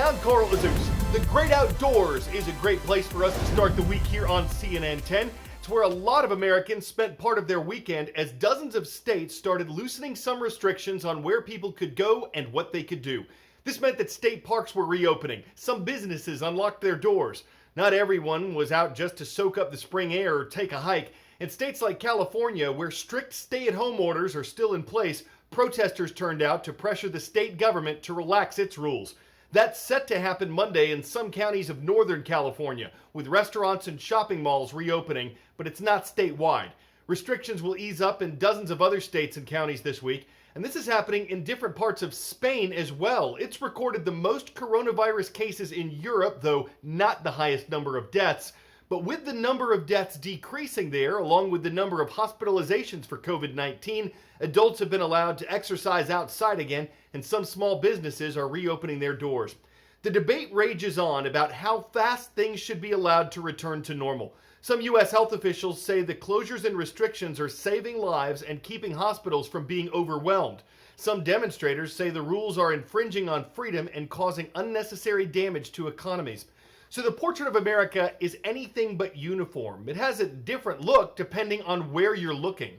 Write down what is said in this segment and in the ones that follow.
I'm Carl Azus. The great outdoors is a great place for us to start the week here on CNN 10. It's where a lot of Americans spent part of their weekend as dozens of states started loosening some restrictions on where people could go and what they could do. This meant that state parks were reopening. Some businesses unlocked their doors. Not everyone was out just to soak up the spring air or take a hike. In states like California, where strict stay-at-home orders are still in place, protesters turned out to pressure the state government to relax its rules. That's set to happen Monday in some counties of Northern California, with restaurants and shopping malls reopening, but it's not statewide. Restrictions will ease up in dozens of other states and counties this week, and this is happening in different parts of Spain as well. It's recorded the most coronavirus cases in Europe, though not the highest number of deaths. But with the number of deaths decreasing there, along with the number of hospitalizations for COVID-19, adults have been allowed to exercise outside again, and some small businesses are reopening their doors. The debate rages on about how fast things should be allowed to return to normal. Some U.S. health officials say the closures and restrictions are saving lives and keeping hospitals from being overwhelmed. Some demonstrators say the rules are infringing on freedom and causing unnecessary damage to economies. So the portrait of America is anything but uniform. It has a different look depending on where you're looking.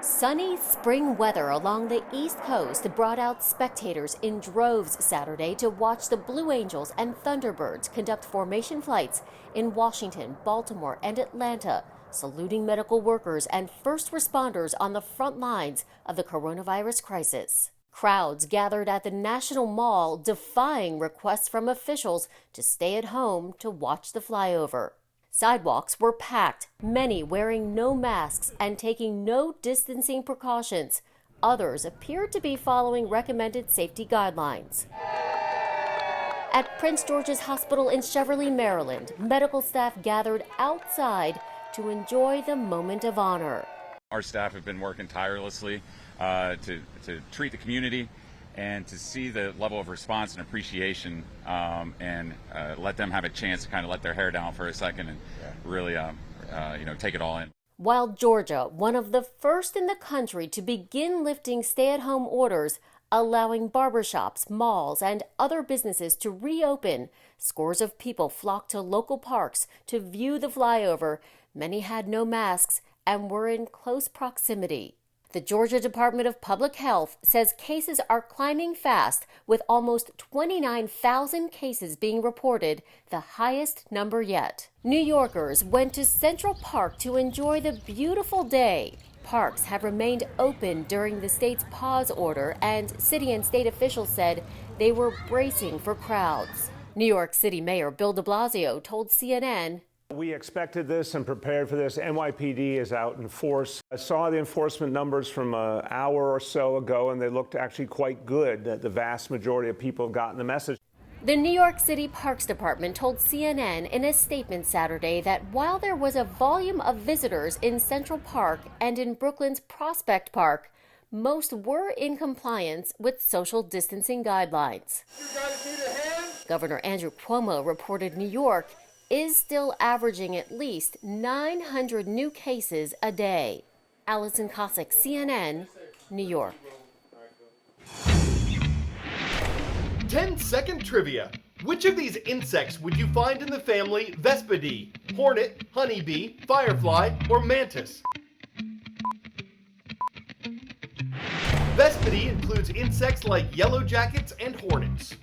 Sunny spring weather along the East Coast brought out spectators in droves Saturday to watch the Blue Angels and Thunderbirds conduct formation flights in Washington, Baltimore, and Atlanta, saluting medical workers and first responders on the front lines of the coronavirus crisis. Crowds gathered at the National Mall defying requests from officials to stay at home to watch the flyover. Sidewalks were packed, many wearing no masks and taking no distancing precautions. Others appeared to be following recommended safety guidelines. At Prince George's Hospital in Cheverly, Maryland, medical staff gathered outside to enjoy the moment of honor. Our staff have been working tirelessly to treat the community and to see the level of response and appreciation and let them have a chance to kind of let their hair down for a second and really take it all in. While Georgia, one of the first in the country to begin lifting stay-at-home orders, allowing barbershops, malls, and other businesses to reopen, scores of people flocked to local parks to view the flyover. Many had no masks and were in close proximity. The Georgia Department of Public Health says cases are climbing fast, with almost 29,000 cases being reported, the highest number yet. New Yorkers went to Central Park to enjoy the beautiful day. Parks have remained open during the state's pause order, and city and state officials said they were bracing for crowds. New York City Mayor Bill de Blasio told CNN, "We expected this and prepared for this. NYPD is out in force. I saw the enforcement numbers from an hour or so ago, and they looked actually quite good. The vast majority of people have gotten the message." The New York City Parks Department told CNN in a statement Saturday that while there was a volume of visitors in Central Park and in Brooklyn's Prospect Park, most were in compliance with social distancing guidelines. Governor Andrew Cuomo reported New York is still averaging at least 900 new cases a day. Allison Cossack, CNN, New York. 10-second trivia. Which of these insects would you find in the family Vespidae? Hornet, honeybee, firefly, or mantis? Vespidae includes insects like yellow jackets and hornets.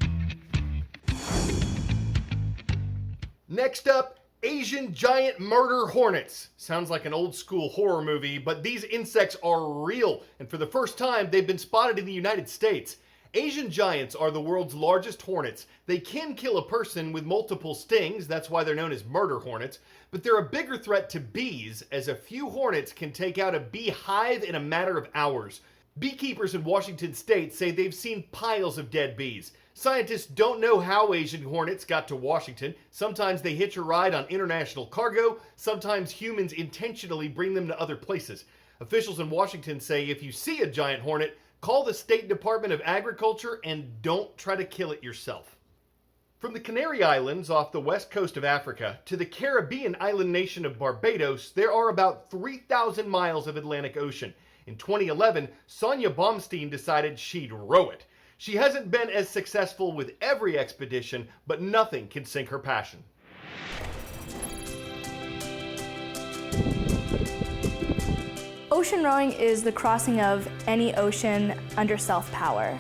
Next up, Asian giant murder hornets. Sounds like an old school horror movie, but these insects are real, and for the first time, they've been spotted in the United States. Asian giants are the world's largest hornets. They can kill a person with multiple stings, that's why they're known as murder hornets, but they're a bigger threat to bees, as a few hornets can take out a beehive in a matter of hours. Beekeepers in Washington state say they've seen piles of dead bees. Scientists don't know how Asian hornets got to Washington. Sometimes they hitch a ride on international cargo. Sometimes humans intentionally bring them to other places. Officials in Washington say if you see a giant hornet, call the State Department of Agriculture and don't try to kill it yourself. From the Canary Islands off the west coast of Africa to the Caribbean island nation of Barbados, there are about 3,000 miles of Atlantic Ocean. In 2011, Sonia Baumstein decided she'd row it. She hasn't been as successful with every expedition, but nothing can sink her passion. Ocean rowing is the crossing of any ocean under self-power.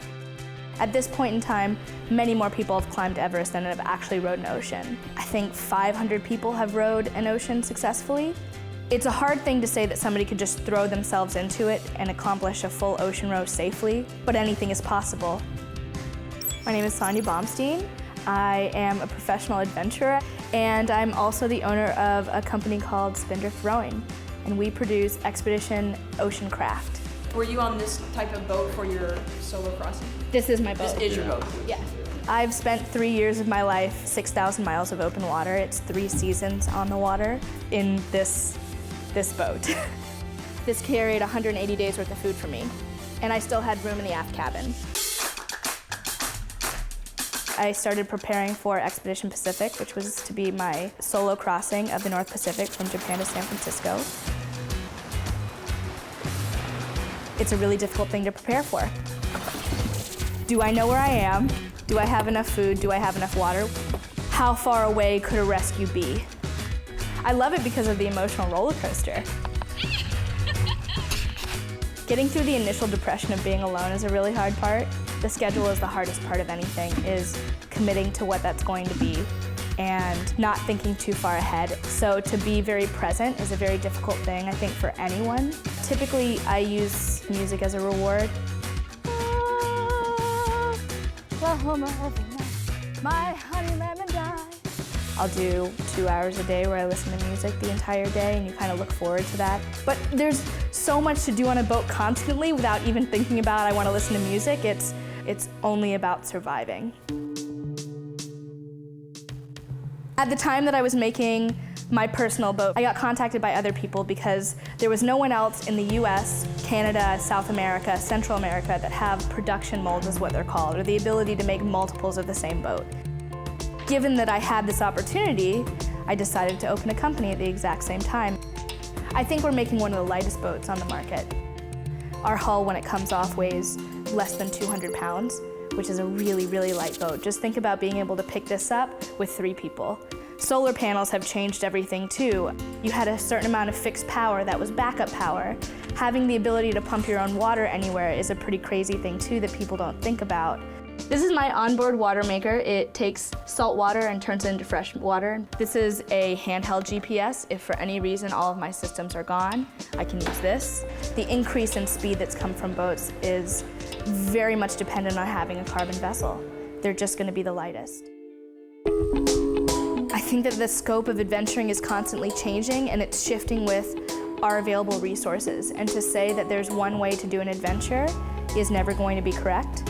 At this point in time, many more people have climbed Everest than have actually rowed an ocean. I think 500 people have rowed an ocean successfully. It's a hard thing to say that somebody could just throw themselves into it and accomplish a full ocean row safely, but anything is possible. My name is Sonia Baumstein. I am a professional adventurer, and I'm also the owner of a company called Spindrift Rowing, and we produce expedition ocean craft. Were you on this type of boat for your solo crossing? This is my boat. This is your boat? Yeah. I've spent 3 years of my life, 6,000 miles of open water. It's 3 seasons on the water in this boat. This carried 180 days worth of food for me, and I still had room in the aft cabin. I started preparing for Expedition Pacific, which was to be my solo crossing of the North Pacific from Japan to San Francisco. It's a really difficult thing to prepare for. Do I know where I am? Do I have enough food? Do I have enough water? How far away could a rescue be? I love it because of the emotional roller coaster. Getting through the initial depression of being alone is a really hard part. The schedule is the hardest part of anything, is committing to what that's going to be and not thinking too far ahead. So to be very present is a very difficult thing, I think, for anyone. Typically, I use music as a reward. Oklahoma every night, my honey lemon die. I'll do 2 hours a day where I listen to music the entire day, and you kind of look forward to that. But there's so much to do on a boat constantly without even thinking about I want to listen to music. It's only about surviving. At the time that I was making my personal boat, I got contacted by other people because there was no one else in the US, Canada, South America, Central America that have production molds is what they're called, or the ability to make multiples of the same boat. Given that I had this opportunity, I decided to open a company at the exact same time. I think we're making one of the lightest boats on the market. Our hull, when it comes off, weighs less than 200 pounds, which is a really, really light boat. Just think about being able to pick this up with 3 people. Solar panels have changed everything too. You had a certain amount of fixed power that was backup power. Having the ability to pump your own water anywhere is a pretty crazy thing too that people don't think about. This is my onboard water maker. It takes salt water and turns it into fresh water. This is a handheld GPS. If for any reason all of my systems are gone, I can use this. The increase in speed that's come from boats is very much dependent on having a carbon vessel. They're just going to be the lightest. I think that the scope of adventuring is constantly changing, and it's shifting with our available resources. And to say that there's one way to do an adventure is never going to be correct.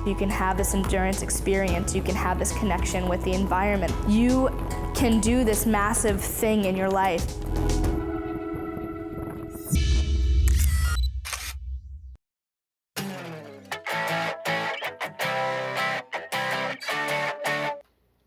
You can have this endurance experience, you can have this connection with the environment. You can do this massive thing in your life.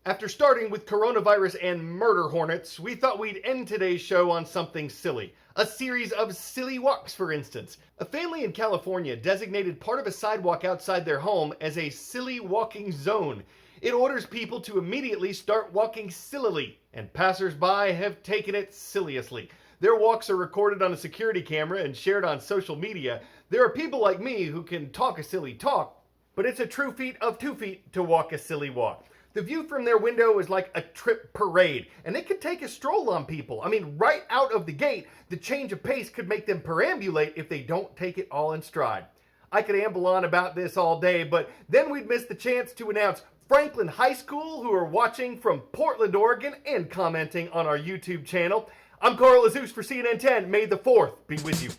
After starting with coronavirus and murder hornets, we thought we'd end today's show on something silly. A series of silly walks, for instance. A family in California designated part of a sidewalk outside their home as a silly walking zone. It orders people to immediately start walking sillily, and passers-by have taken it siliously. Their walks are recorded on a security camera and shared on social media. There are people like me who can talk a silly talk, but it's a true feat of 2 feet to walk a silly walk. The view from their window is like a trip parade, and it could take a stroll on people. I mean, right out of the gate, the change of pace could make them perambulate if they don't take it all in stride. I could amble on about this all day, but then we'd miss the chance to announce Franklin High School, who are watching from Portland, Oregon, and commenting on our YouTube channel. I'm Carl Azus for CNN 10. May the 4th be with you.